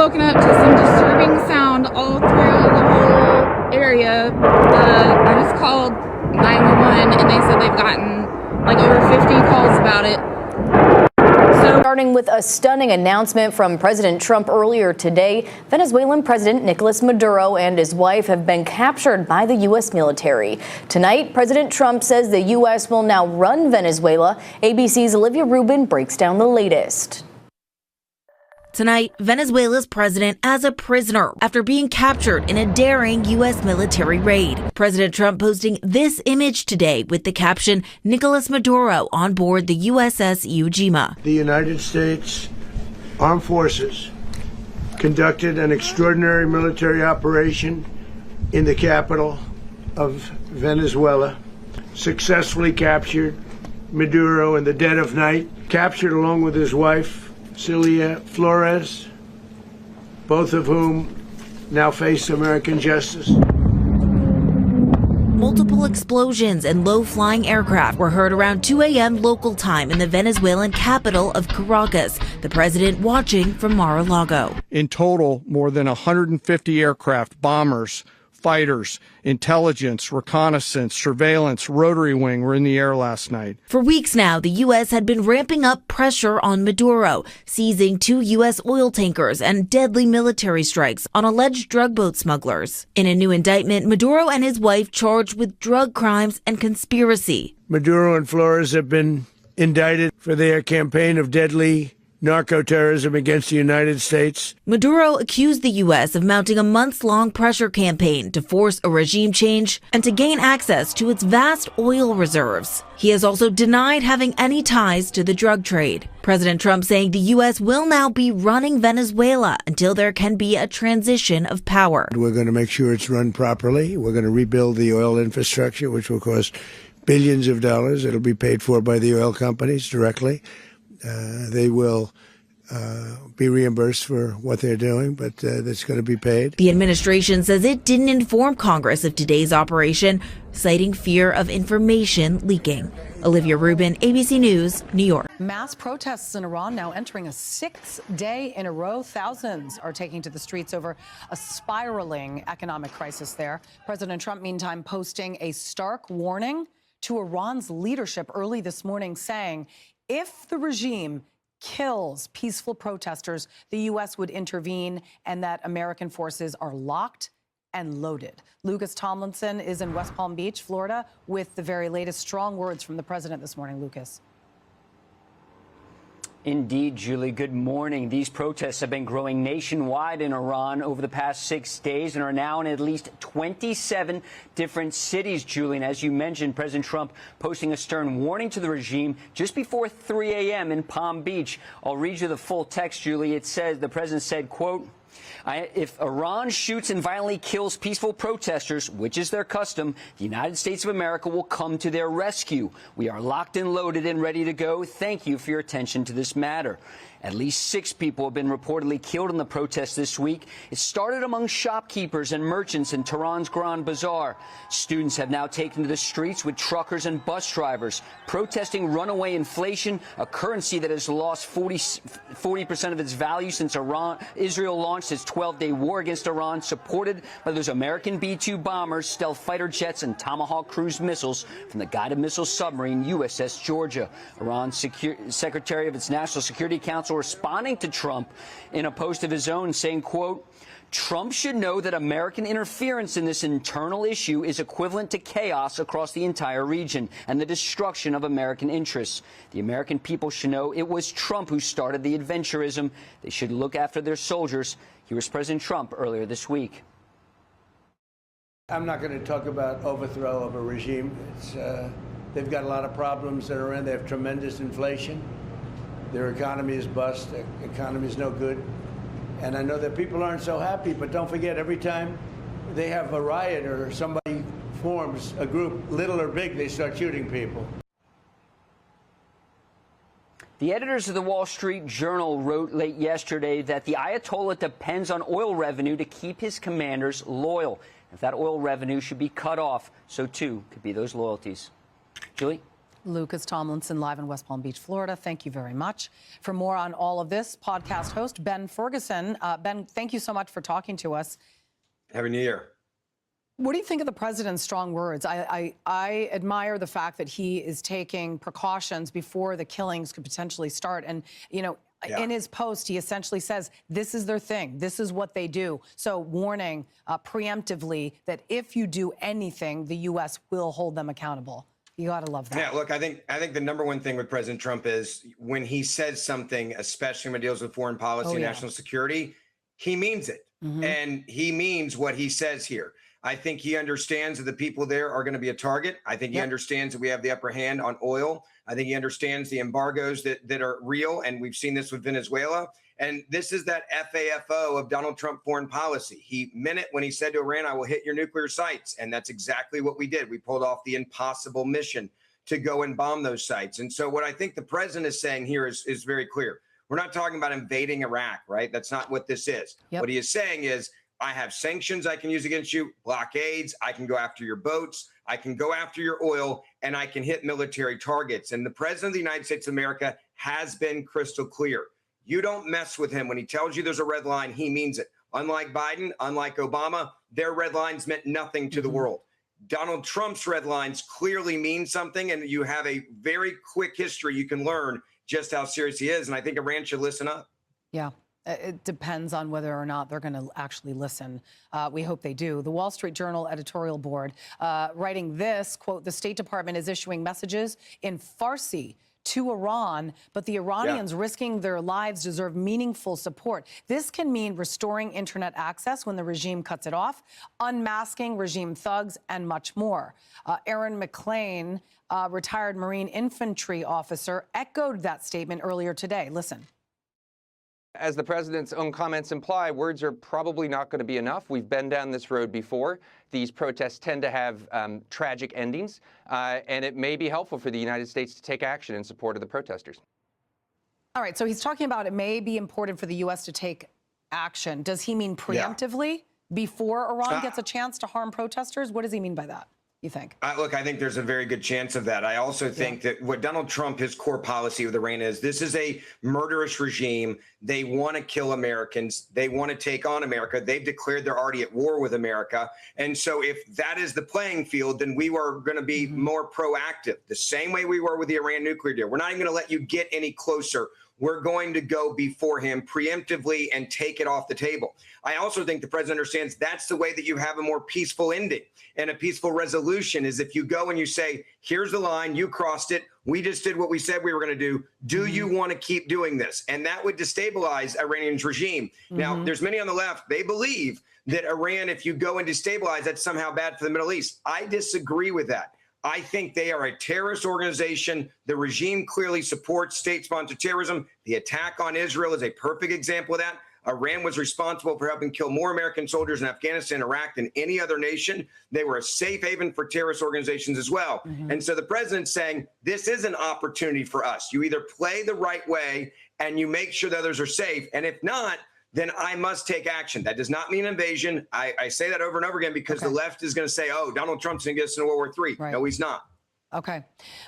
woken up to some disturbing sound all through the whole area. I just called 911 and they said they've gotten like over 50 calls about it. Starting with a stunning announcement from President Trump earlier today, Venezuelan President Nicolas Maduro and his wife have been captured by the U.S. military. Tonight, President Trump says the U.S. will now run Venezuela. ABC's Olivia Rubin breaks down the latest. Tonight, Venezuela's president as a prisoner after being captured in a daring U.S. military raid. President Trump posting this image today with the caption, Nicolas Maduro on board the USS Iwo Jima. The United States Armed Forces conducted an extraordinary military operation in the capital of Venezuela, successfully captured Maduro in the dead of night, captured along with his wife, Celia Flores, both of whom now face American justice. Multiple explosions and low-flying aircraft were heard around 2 a.m. local time in the Venezuelan capital of Caracas, the president watching from Mar-a-Lago. In total, more than 150 aircraft, bombers, fighters, intelligence, reconnaissance, surveillance, rotary wing were in the air last night. For weeks now, the U.S. had been ramping up pressure on Maduro, seizing 2 U.S. oil tankers and deadly military strikes on alleged drug boat smugglers. In a new indictment, Maduro and his wife charged with drug crimes and conspiracy. Maduro and Flores have been indicted for their campaign of deadly narco-terrorism against the United States. Maduro accused the U.S. of mounting a months-long pressure campaign to force a regime change and to gain access to its vast oil reserves. He has also denied having any ties to the drug trade. President Trump saying the U.S. will now be running Venezuela until there can be a transition of power. We're going to make sure it's run properly. We're going to rebuild the oil infrastructure, which will cost billions of dollars. It'll be paid for by the oil companies directly. They will be reimbursed for what they're doing, but that's going to be paid. The administration says it didn't inform Congress of today's operation, citing fear of information leaking. Olivia Rubin, ABC News, New York. Mass protests in Iran now entering a 6th day in a row. Thousands are taking to the streets over a spiraling economic crisis there. President Trump, meantime, posting a stark warning to Iran's leadership early this morning, saying if the regime kills peaceful protesters, the U.S. would intervene and that American forces are locked and loaded. Lucas Tomlinson is in West Palm Beach, Florida, with the very latest strong words from the president this morning. Lucas. Indeed, Julie. Good morning. These protests have been growing nationwide in Iran over the past 6 days and are now in at least 27 different cities, Julie. And as you mentioned, President Trump posting a stern warning to the regime just before 3 a.m. in Palm Beach. I'll read you the full text, Julie. It says, the president said, quote, if Iran shoots and violently kills peaceful protesters, which is their custom, the United States of America will come to their rescue. We are locked and loaded and ready to go. Thank you for your attention to this matter. At least 6 people have been reportedly killed in the protests this week. It started among shopkeepers and merchants in Tehran's Grand Bazaar. Students have now taken to the streets with truckers and bus drivers, protesting runaway inflation, a currency that has lost 40% of its value since Israel launched its 12-day war against Iran, supported by those American B-2 bombers, stealth fighter jets, and Tomahawk cruise missiles from the guided missile submarine USS Georgia. Iran's Secretary of its National Security Council responding to Trump in a post of his own, saying, quote, Trump should know that American interference in this internal issue is equivalent to chaos across the entire region and the destruction of American interests. The American people should know it was Trump who started the adventurism. They should look after their soldiers. Here was President Trump earlier this week. I'm not going to talk about overthrow of a regime. They've got a lot of problems that are in. They have tremendous inflation. Their economy is bust. Their economy is no good. And I know that people aren't so happy, but don't forget, every time they have a riot or somebody forms a group, little or big, they start shooting people. The editors of the Wall Street Journal wrote late yesterday that the Ayatollah depends on oil revenue to keep his commanders loyal. If that oil revenue should be cut off, so too could be those loyalties. Julie? Lucas Tomlinson, live in West Palm Beach, Florida. Thank you very much. For more on all of this, podcast host Ben Ferguson. Ben, thank you so much for talking to us. Happy New Year. What do you think of the president's strong words? I admire the fact that he is taking precautions before the killings could potentially start. And, you know, in his post, he essentially says, this is their thing. This is what they do. So warning preemptively that if you do anything, the U.S. will hold them accountable. You got to love that. Yeah, look, I think the number one thing with President Trump is when he says something, especially when it deals with foreign policy and national security, he means it. And he means what he says here. I think he understands that the people there are going to be a target. I think he understands that we have the upper hand on oil. I think he understands the embargoes that are real. And we've seen this with Venezuela. And this is that FAFO of Donald Trump foreign policy. He meant it when he said to Iran, I will hit your nuclear sites. And that's exactly what we did. We pulled off the impossible mission to go and bomb those sites. And so what I think the president is saying here is very clear. We're not talking about invading Iraq, right? That's not what this is. What he is saying is, I have sanctions I can use against you, blockades, I can go after your boats, I can go after your oil, and I can hit military targets. And the president of the United States of America has been crystal clear. You don't mess with him. When he tells you there's a red line, he means it. Unlike Biden, unlike Obama, their red lines meant nothing to the world. Donald Trump's red lines clearly mean something, and you have a very quick history. You can learn just how serious he is. And I think Iran should listen up. Yeah. It depends on whether or not they're going to actually listen. We hope they do. The Wall Street Journal editorial board writing this, quote, the State Department is issuing messages in Farsi to Iran, but the Iranians risking their lives deserve meaningful support. This can mean restoring internet access when the regime cuts it off, unmasking regime thugs, and much more. Aaron McClain, retired Marine infantry officer, echoed that statement earlier today. Listen. As the president's own comments imply, words are probably not going to be enough. We've been down this road before. These protests tend to have tragic endings, and it may be helpful for the United States to take action in support of the protesters. All right, so he's talking about it may be important for the U.S. to take action. Does he mean preemptively before Iran gets a chance to harm protesters? What does he mean by that, you think? Look, I think there's a very good chance of that. I also think that what Donald Trump, his core policy with Iran is, this is a murderous regime. They want to kill Americans. They want to take on America. They've declared they're already at war with America. And so if that is the playing field, then we are going to be more proactive, the same way we were with the Iran nuclear deal. We're not even going to let you get any closer. We're going to go before him preemptively and take it off the table. I also think the president understands that's the way that you have a more peaceful ending and a peaceful resolution is if you go and you say, here's the line, you crossed it. We just did what we said we were going to do. Do you want to keep doing this? And that would destabilize Iranian's regime. Now, there's many on the left. They believe that Iran, if you go and destabilize, that's somehow bad for the Middle East. I disagree with that. I think they are a terrorist organization. The regime clearly supports state-sponsored terrorism. The attack on Israel is a perfect example of that. Iran was responsible for helping kill more American soldiers in Afghanistan and Iraq than any other nation. They were a safe haven for terrorist organizations as well. And so the president's saying this is an opportunity for us. You either play the right way and you make sure that others are safe. And if not, then I must take action. That does not mean invasion. I say that over and over again because the left is going to say, oh, Donald Trump's going to get us into World War III. No, he's not. Okay.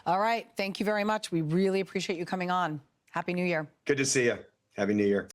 All right. Thank you very much. We really appreciate you coming on. Happy New Year. Good to see you. Happy New Year.